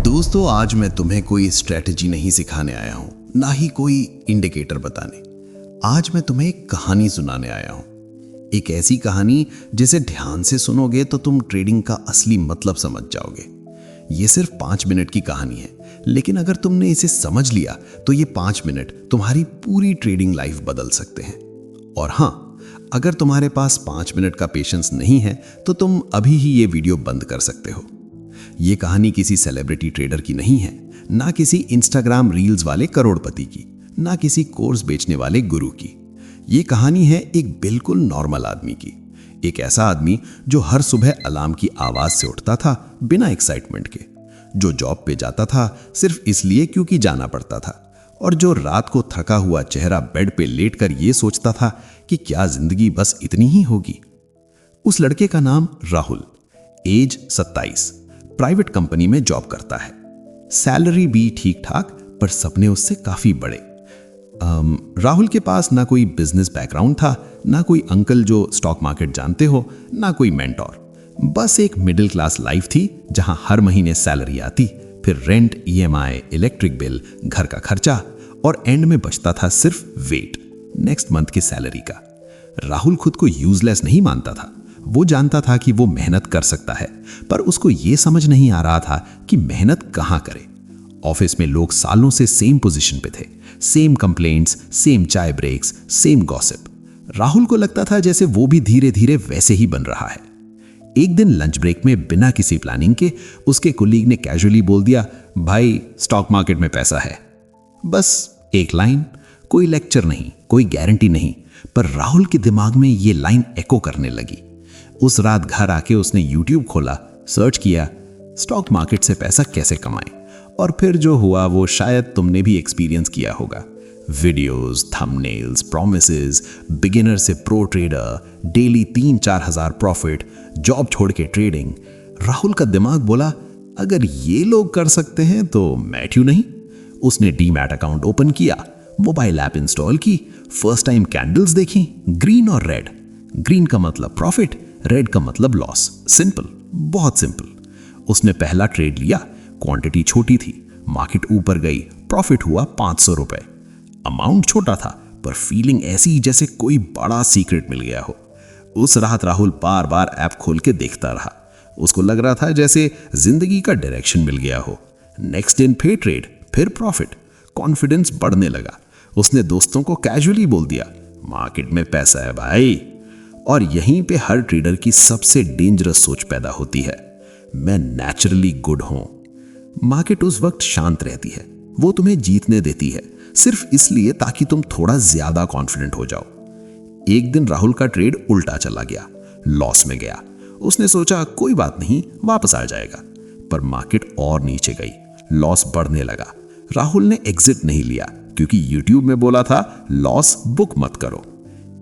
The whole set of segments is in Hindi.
दोस्तों, आज मैं तुम्हें कोई स्ट्रेटजी नहीं सिखाने आया हूं, ना ही कोई इंडिकेटर बताने। आज मैं तुम्हें एक कहानी सुनाने आया हूं। एक ऐसी कहानी जिसे ध्यान से सुनोगे तो तुम ट्रेडिंग का असली मतलब समझ जाओगे। ये सिर्फ 5 मिनट की कहानी है, लेकिन अगर तुमने इसे समझ लिया तो ये 5 मिनट तुम्हारी पूरी ट्रेडिंग लाइफ बदल सकते हैं। और हां, अगर तुम्हारे पास 5 मिनट का पेशेंस नहीं है तो तुम अभी ही ये वीडियो बंद कर सकते हो। ये कहानी किसी सेलिब्रिटी ट्रेडर की नहीं है, ना किसी इंस्टाग्राम रील्स वाले करोड़पति की, ना किसी कोर्स बेचने वाले गुरु की। ये कहानी है एक बिल्कुल नॉर्मल आदमी की। एक ऐसा आदमी जो हर सुबह अलार्म की आवाज से उठता था बिना एक्साइटमेंट के, जो जॉब पे जाता था सिर्फ इसलिए क्योंकि जाना पड़ता था, और जो रात को थका हुआ चेहरा बेड पे लेटकर ये सोचता था कि क्या जिंदगी बस इतनी ही होगी। उस लड़के का नाम राहुल, एज 27, प्राइवेट कंपनी में जॉब करता है। सैलरी भी ठीक ठाक, पर सपने उससे काफी बड़े। राहुल के पास ना कोई बिजनेस बैकग्राउंड था, ना कोई अंकल जो स्टॉक मार्केट जानते हो, ना कोई मेंटोर। बस एक मिडिल क्लास लाइफ थी जहां हर महीने सैलरी आती, फिर रेंट, ईएमआई, इलेक्ट्रिक बिल, घर का खर्चा, और एंड में बचता था सिर्फ वेट, नेक्स्ट मंथ की सैलरी का। राहुल खुद को यूजलेस नहीं मानता था। वो जानता था कि वो मेहनत कर सकता है, पर उसको ये समझ नहीं आ रहा था कि मेहनत कहां करे। ऑफिस में लोग सालों से सेम पोजीशन पे थे, सेम कंप्लेंट्स, सेम चाय ब्रेक्स, सेम गॉसिप। राहुल को लगता था जैसे वो भी धीरे धीरे वैसे ही बन रहा है। एक दिन लंच ब्रेक में बिना किसी प्लानिंग के उसके कोलीग ने कैजुअली बोल दिया, भाई स्टॉक मार्केट में पैसा है। बस एक लाइन, कोई लेक्चर नहीं, कोई गारंटी नहीं, पर राहुल के दिमाग में ये लाइन एको करने लगी। उस रात घर आके उसने यूट्यूब खोला, सर्च किया स्टॉक मार्केट से पैसा कैसे कमाएं, और फिर जो हुआ वो शायद तुमने भी एक्सपीरियंस किया होगा। वीडियोस, थंबनेल्स, प्रॉमिसेस, बिगिनर से प्रो ट्रेडर, डेली 3-4 हजार प्रॉफिट, जॉब छोड़ के ट्रेडिंग। राहुल का दिमाग बोला, अगर ये लोग कर सकते हैं तो मैं क्यों नहीं। उसने डीमैट अकाउंट ओपन किया, मोबाइल ऐप इंस्टॉल की, फर्स्ट टाइम कैंडल्स देखी, ग्रीन और रेड। ग्रीन का मतलब प्रॉफिट, रेड का मतलब लॉस। सिंपल, बहुत सिंपल। उसने पहला ट्रेड लिया, क्वांटिटी छोटी थी, मार्केट ऊपर गई, प्रॉफिट हुआ 500 रुपए। अमाउंट छोटा था, पर फीलिंग ऐसी जैसे कोई बड़ा सीक्रेट मिल गया हो। उस रात राहुल बार बार ऐप खोल के देखता रहा। उसको लग रहा था जैसे जिंदगी का डायरेक्शन मिल गया हो। नेक्स्ट दिन फिर ट्रेड, फिर प्रॉफिट। कॉन्फिडेंस बढ़ने लगा। उसने दोस्तों को कैजुअली बोल दिया, मार्केट में पैसा है भाई। और यहीं पे हर ट्रेडर की सबसे डेंजरस सोच पैदा होती है, मैं नेचुरली गुड हूं। मार्केट उस वक्त शांत रहती है, वो तुम्हें जीतने देती है सिर्फ इसलिए ताकि तुम थोड़ा ज्यादा कॉन्फिडेंट हो जाओ। एक दिन राहुल का ट्रेड उल्टा चला गया, लॉस में गया। उसने सोचा कोई बात नहीं, वापस आ जाएगा, पर मार्केट और नीचे गई, लॉस बढ़ने लगा। राहुल ने एग्जिट नहीं लिया क्योंकि यूट्यूब में बोला था लॉस बुक मत करो।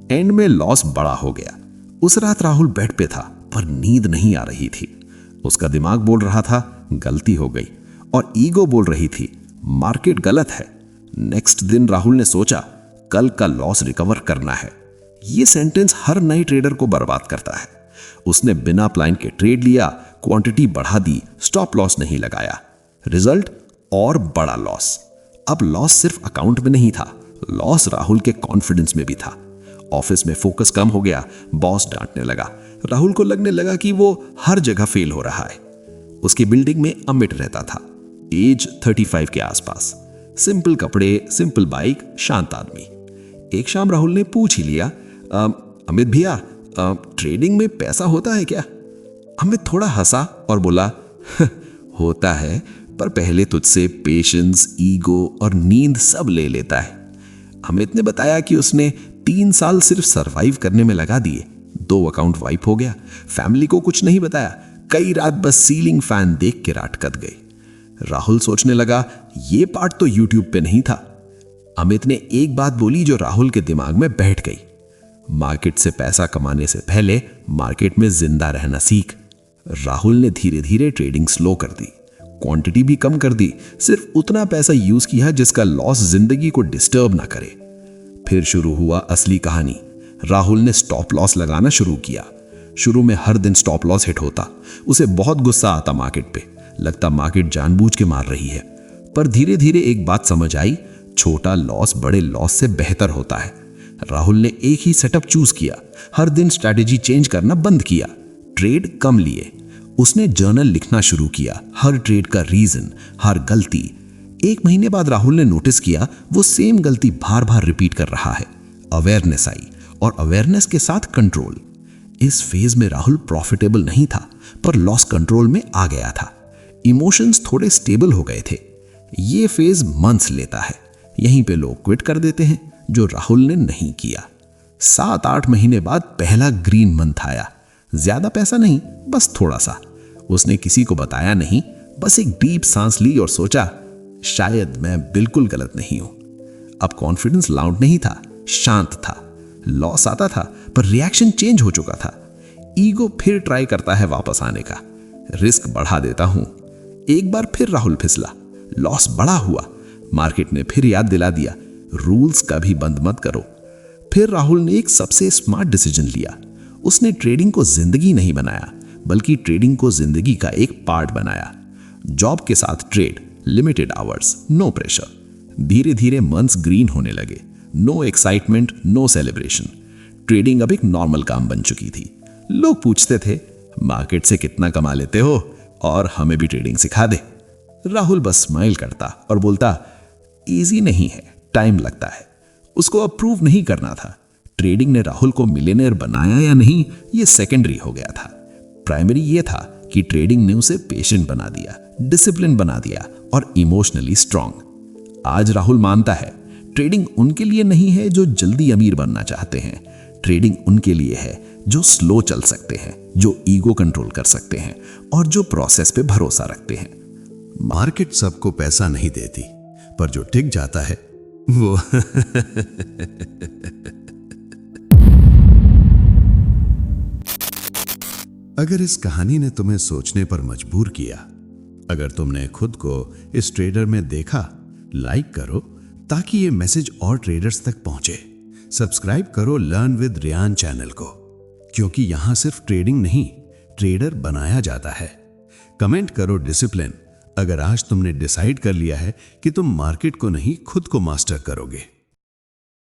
एंड में लॉस बड़ा हो गया। उस रात राहुल बेड पे था, पर नींद नहीं आ रही थी। उसका दिमाग बोल रहा था गलती हो गई, और ईगो बोल रही थी मार्केट गलत है। नेक्स्ट दिन राहुल ने सोचा कल का लॉस रिकवर करना है। यह सेंटेंस हर नए ट्रेडर को बर्बाद करता है। उसने बिना प्लान के ट्रेड लिया, क्वांटिटी बढ़ा दी, स्टॉप लॉस नहीं लगाया। रिजल्ट और बड़ा लॉस। अब लॉस सिर्फ अकाउंट में नहीं था, लॉस राहुल के कॉन्फिडेंस में भी था। ऑफिस में फोकस कम हो गया, बॉस डांटने लगा। राहुल को लगने लगा कि वो हर जगह फेल हो रहा है। उसकी बिल्डिंग में अमित रहता था, एज 35 के आसपास, सिंपल कपड़े, सिंपल बाइक, शांत आदमी। एक शाम राहुल ने पूछ ही लिया, अमित भैया ट्रेडिंग में पैसा होता है क्या? अमित थोड़ा हंसा और बोला, होता है, पर पहले तुझसे पेशेंस, ईगो और नींद सब ले लेता है। अमित ने बताया कि उसने 3 साल सिर्फ सरवाइव करने में लगा दिए। 2 अकाउंट वाइप हो गया, फैमिली को कुछ नहीं बताया, कई रात बस सीलिंग फैन देख के रात कट गई। राहुल सोचने लगा ये पार्ट तो यूट्यूब पे नहीं था। अमित ने एक बात बोली जो राहुल के दिमाग में बैठ गई, मार्केट से पैसा कमाने से पहले मार्केट में जिंदा रहना सीख। राहुल ने धीरे धीरे ट्रेडिंग स्लो कर दी, क्वांटिटी भी कम कर दी, सिर्फ उतना पैसा यूज किया जिसका लॉस जिंदगी को डिस्टर्ब ना करे। फिर शुरू हुआ असली कहानी। राहुल ने स्टॉप लॉस लगाना शुरू किया। शुरू में हर दिन स्टॉप लॉस हिट होता, उसे बहुत गुस्सा आता मार्केट पे, लगता मार्केट जानबूझ के मार रही है। पर धीरे धीरे एक बात समझ आई, छोटा लॉस बड़े लॉस से बेहतर होता है। राहुल ने एक ही सेटअप चूज किया, हर दिन स्ट्रैटेजी चेंज करना बंद किया, ट्रेड कम लिए। उसने जर्नल लिखना शुरू किया, हर ट्रेड का रीजन, हर गलती। 1 महीने बाद राहुल ने नोटिस किया वो सेम गलती बार बार रिपीट कर रहा है। अवेयरनेस आई और अवेयरनेस के साथ कंट्रोल। इस फेज में राहुल प्रॉफिटेबल नहीं था, पर लॉस कंट्रोल में आ गया था। इमोशंस थोड़े स्टेबल हो गए थे। ये फेज मंथ्स लेता है। यहीं पे लोग क्विट कर देते हैं, जो राहुल ने नहीं किया। 7-8 महीने बाद पहला ग्रीन मंथ आया। ज्यादा पैसा नहीं, बस थोड़ा सा। उसने किसी को बताया नहीं, बस एक डीप सांस ली और सोचा, शायद मैं बिल्कुल गलत नहीं हूं। अब कॉन्फिडेंस लाउड नहीं था, शांत था। लॉस आता था पर रिएक्शन चेंज हो चुका था। ईगो फिर ट्राई करता है वापस आने का, रिस्क बढ़ा देता हूं। एक बार फिर राहुल फिसला, लॉस बड़ा हुआ। मार्केट ने फिर याद दिला दिया, रूल्स कभी बंद मत करो। फिर राहुल ने एक सबसे स्मार्ट डिसीजन लिया। उसने ट्रेडिंग को जिंदगी नहीं बनाया, बल्कि ट्रेडिंग को जिंदगी का एक पार्ट बनाया। जॉब के साथ trade, limited hours, no pressure. धीरे धीरे मंथ्स ग्रीन होने लगे। No excitement, no celebration. Trading अब एक नॉर्मल काम बन चुकी थी। लोग पूछते थे, मार्केट से कितना कमा लेते हो और हमें भी ट्रेडिंग सिखा दे। राहुल बस स्माइल करता और बोलता, इजी नहीं है, टाइम लगता है। उसको अप्रूव नहीं करना था। ट्रेडिंग ने राहुल को मिलियनेयर बनाया या नहीं, ये सेकेंडरी हो गया था। प्राइमरी ये था कि ट्रेडिंग ने उसे पेशेंट बना दिया, डिसिप्लिन बना दिया और इमोशनली स्ट्रांग। आज राहुल मानता है, ट्रेडिंग उनके लिए नहीं है जो जल्दी अमीर बनना चाहते हैं। ट्रेडिंग उनके लिए है जो स्लो चल सकते हैं, जो ईगो कंट्रोल कर सकते हैं और जो प्रोसेस पे भरोसा रखते हैं। मार्केट सबको पैसा नहीं देती, पर जो टिक जाता है वो अगर इस कहानी ने तुम्हें सोचने पर मजबूर किया, अगर तुमने खुद को इस ट्रेडर में देखा, लाइक करो ताकि ये मैसेज और ट्रेडर्स तक पहुंचे। सब्सक्राइब करो लर्न विद रियान चैनल को, क्योंकि यहां सिर्फ ट्रेडिंग नहीं, ट्रेडर बनाया जाता है। कमेंट करो डिसिप्लिन, अगर आज तुमने डिसाइड कर लिया है कि तुम मार्केट को नहीं खुद को मास्टर करोगे।